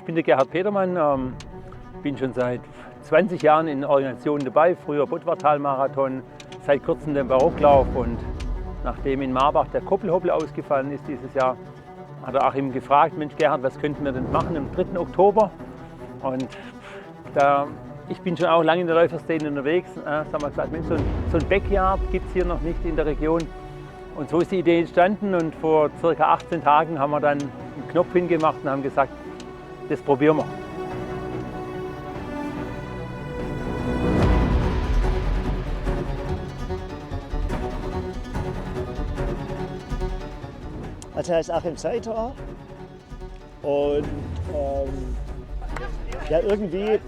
bin der Gerhard Petermann, bin schon seit 20 Jahren in Organisationen dabei, früher Budvartal-Marathon, seit kurzem den Barocklauf und nachdem in Marbach der Koppelhoppel ausgefallen ist dieses Jahr, hat der Achim gefragt, Mensch Gerhard, was könnten wir denn machen am 3. Oktober? Und ich bin schon auch lange in der Läuferszene unterwegs, haben wir gesagt, Mensch, so ein Backyard gibt es hier noch nicht in der Region. Und so ist die Idee entstanden und vor ca. 18 Tagen haben wir dann einen Knopf hingemacht und haben gesagt, das probieren wir. Also er ist Achim Seiter und ja, irgendwie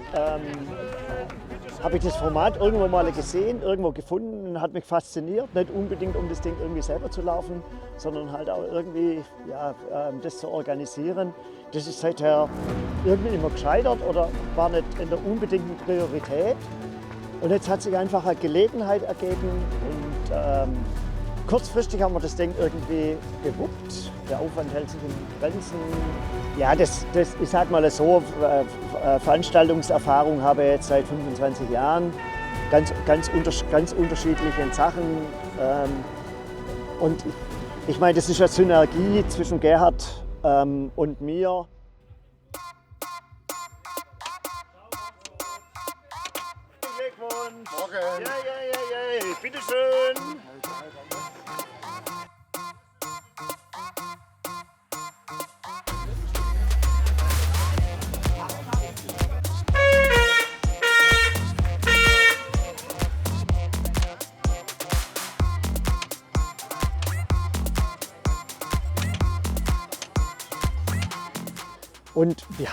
habe ich das Format irgendwo mal gesehen, irgendwo gefunden und hat mich fasziniert. Nicht unbedingt, um das Ding irgendwie selber zu laufen, sondern halt auch irgendwie ja, das zu organisieren. Das ist seither irgendwie immer gescheitert oder war nicht in der unbedingten Priorität. Und jetzt hat sich einfach eine Gelegenheit ergeben und kurzfristig haben wir das Ding irgendwie gewuppt. Der Aufwand hält sich in Grenzen. Ja, ich sag mal so, Veranstaltungserfahrung habe ich jetzt seit 25 Jahren. Ganz unterschiedliche Sachen. Und ich meine, das ist eine Synergie zwischen Gerhard und mir. Glückwunsch! Morgen! Ja, bitteschön! Und wir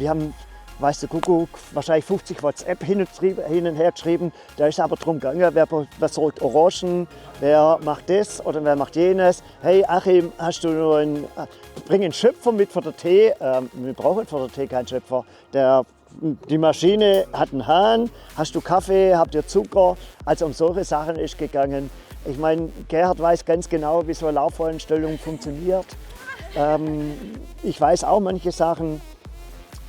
haben, weißt du, Kuckuck, wahrscheinlich 50 WhatsApp hin und her geschrieben. Da ist aber darum gegangen, wer besorgt Orangen, wer macht das oder wer macht jenes. Hey Achim, bring einen Schöpfer mit für den Tee. Wir brauchen für den Tee keinen Schöpfer. Die Maschine hat einen Hahn. Hast du Kaffee, habt ihr Zucker? Also um solche Sachen ist gegangen. Ich meine, Gerhard weiß ganz genau, wie so eine Laufvorstellung funktioniert. Ich weiß auch manche Sachen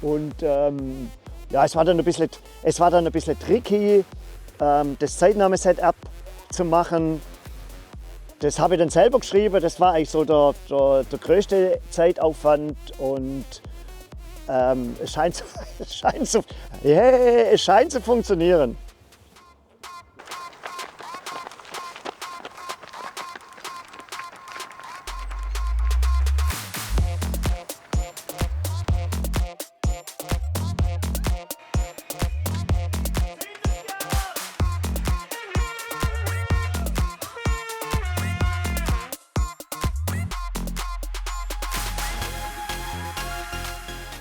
und ja, es war dann ein bisschen tricky, das Zeitnahme-Setup zu machen. Das habe ich dann selber geschrieben, das war eigentlich so der größte Zeitaufwand und es scheint zu funktionieren.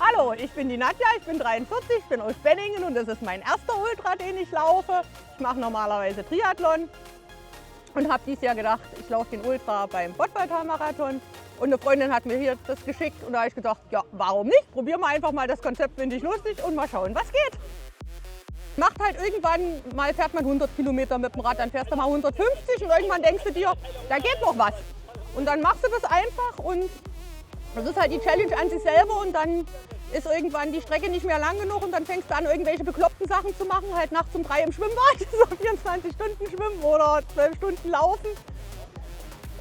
Hallo, ich bin die Nadja, ich bin 43, ich bin aus Benningen und das ist mein erster Ultra, den ich laufe. Ich mache normalerweise Triathlon und habe dieses Jahr gedacht, ich laufe den Ultra beim Budvartal-Marathon. Und eine Freundin hat mir hier das geschickt und da habe ich gedacht, ja, warum nicht? Probieren wir einfach mal das Konzept, finde ich lustig und mal schauen, was geht. Macht halt irgendwann, mal fährt man 100 Kilometer mit dem Rad, dann fährst du mal 150 und irgendwann denkst du dir, da geht noch was. Und dann machst du das einfach und das ist halt die Challenge an sich selber und dann ist irgendwann die Strecke nicht mehr lang genug und dann fängst du an, irgendwelche bekloppten Sachen zu machen, halt nachts um 3 im Schwimmbad, so 24 Stunden schwimmen oder 12 Stunden laufen.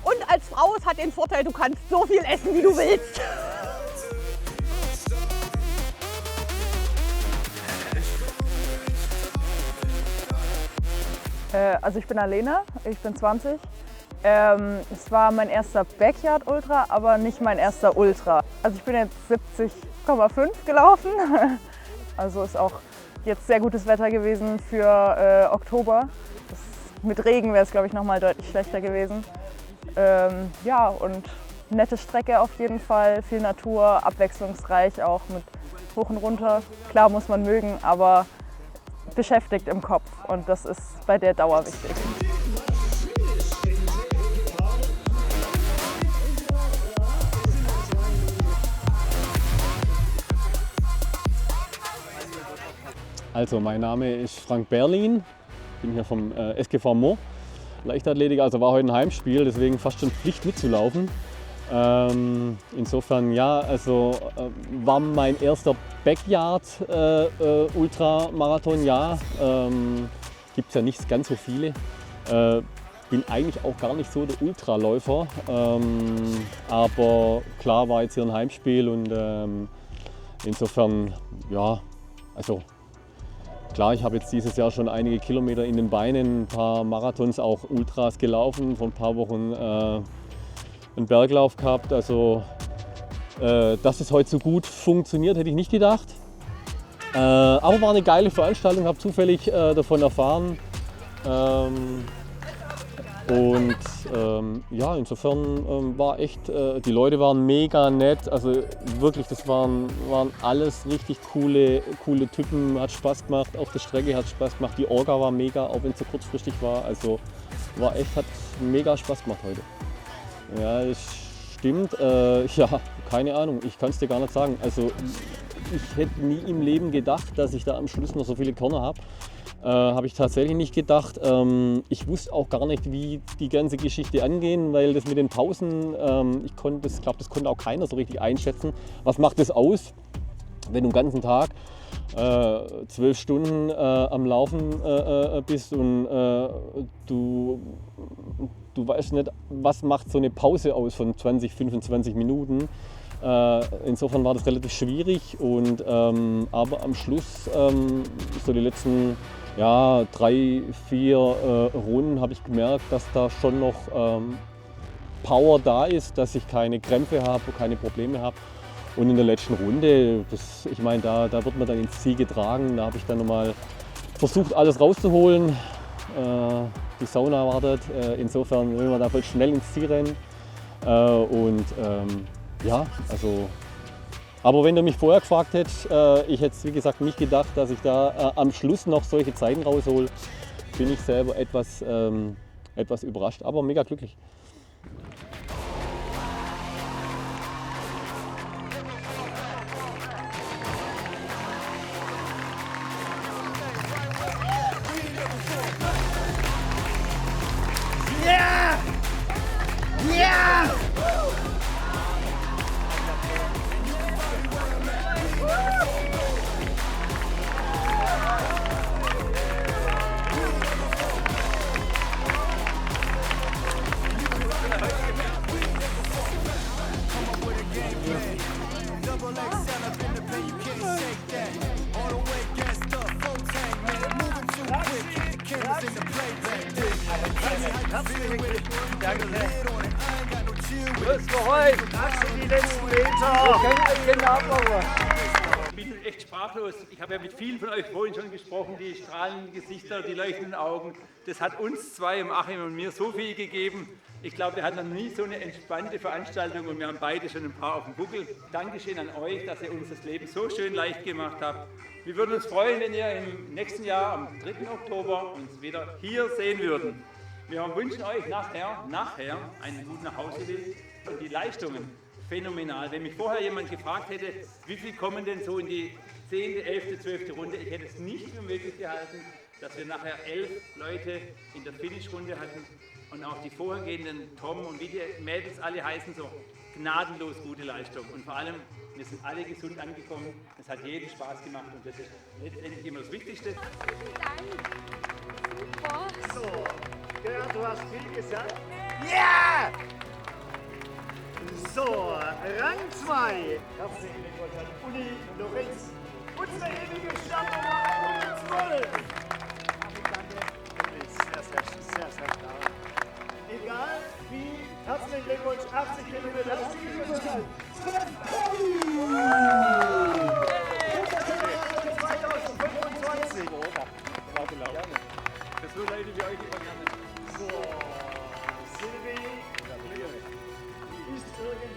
Und als Frau, es hat den Vorteil, du kannst so viel essen, wie du willst. Also ich bin Alena, ich bin 20. Es war mein erster Backyard-Ultra, aber nicht mein erster Ultra. Also ich bin jetzt 70,5 gelaufen. Also ist auch jetzt sehr gutes Wetter gewesen für Oktober. Mit Regen wäre es, glaube ich, noch mal deutlich schlechter gewesen. Ja, und nette Strecke auf jeden Fall, viel Natur, abwechslungsreich auch mit hoch und runter. Klar muss man mögen, aber beschäftigt im Kopf und das ist bei der Dauer wichtig. Also mein Name ist Frank Berlin, bin hier vom SGV Moor, Leichtathletik, also war heute ein Heimspiel, deswegen fast schon Pflicht mitzulaufen. Insofern ja, also war mein erster Backyard-Ultramarathon, ja. Gibt es ja nicht ganz so viele. Bin eigentlich auch gar nicht so der Ultraläufer, aber klar war jetzt hier ein Heimspiel und insofern, ja, also klar, ich habe jetzt dieses Jahr schon einige Kilometer in den Beinen, ein paar Marathons, auch Ultras gelaufen, vor ein paar Wochen einen Berglauf gehabt, also dass es heute so gut funktioniert, hätte ich nicht gedacht. Aber war eine geile Veranstaltung, habe zufällig davon erfahren. Ja, insofern war echt, die Leute waren mega nett, also wirklich, das waren alles richtig coole Typen, hat Spaß gemacht, auf der Strecke hat Spaß gemacht, die Orga war mega, auch wenn es so kurzfristig war, also war echt, hat mega Spaß gemacht heute. Ja, das stimmt, ja, keine Ahnung, ich kann es dir gar nicht sagen, also ich hätte nie im Leben gedacht, dass ich da am Schluss noch so viele Körner habe. Habe ich tatsächlich nicht gedacht. Ich wusste auch gar nicht, wie die ganze Geschichte angehen, weil das mit den Pausen, ich glaube, das konnte auch keiner so richtig einschätzen. Was macht das aus, wenn du den ganzen Tag 12 Stunden am Laufen bist und du weißt nicht, was macht so eine Pause aus von 20, 25 Minuten. Insofern war das relativ schwierig, und, aber am Schluss, so die letzten 3, 4 Runden, habe ich gemerkt, dass da schon noch Power da ist, dass ich keine Krämpfe habe, keine Probleme habe. Und in der letzten Runde, ich meine, da wird man dann ins Ziel getragen. Da habe ich dann nochmal versucht, alles rauszuholen. Die Sauna wartet, insofern will man da voll schnell ins Ziel rennen. Ja, also, aber wenn du mich vorher gefragt hättest, ich hätte es wie gesagt nicht gedacht, dass ich da am Schluss noch solche Zeiten raushole, bin ich selber etwas überrascht, aber mega glücklich. Yeah! Yeah! Ich bin echt sprachlos. Ich habe ja mit vielen von euch vorhin schon gesprochen, die strahlenden Gesichter, die leuchtenden Augen. Das hat uns zwei, Achim und mir, so viel gegeben. Ich glaube, wir hatten noch nie so eine entspannte Veranstaltung, und wir haben beide schon ein paar auf dem Buckel. Dankeschön an euch, dass ihr uns das Leben so schön leicht gemacht habt. Wir würden uns freuen, wenn ihr im nächsten Jahr, am 3. Oktober, uns wieder hier sehen würden. Wir wünschen euch nachher einen guten Nachhauseweg und die Leistungen phänomenal. Wenn mich vorher jemand gefragt hätte, wie viel kommen denn so in die 10., 11., 12. Runde, ich hätte es nicht für möglich gehalten, dass wir nachher 11 Leute in der Finishrunde hatten, und auch die vorhergehenden Tom und wie die Mädels alle heißen, so gnadenlos gute Leistung. Und vor allem, wir sind alle gesund angekommen, es hat jedem Spaß gemacht, und das ist letztendlich immer das Wichtigste. So, Gerhard, du hast viel gesagt. Ja! So, Rang 2. Herzlichen Glückwunsch an Uli Lorenz. Unsere ewige Startnummer 112. Sehr klar. Egal wie, herzlichen Glückwunsch, 80 Kilometer. Herzlichen Glückwunsch an Sven Perry. 2025. Das so Leute wie euch immer gerne. So, Silvi. Ist irgendwie.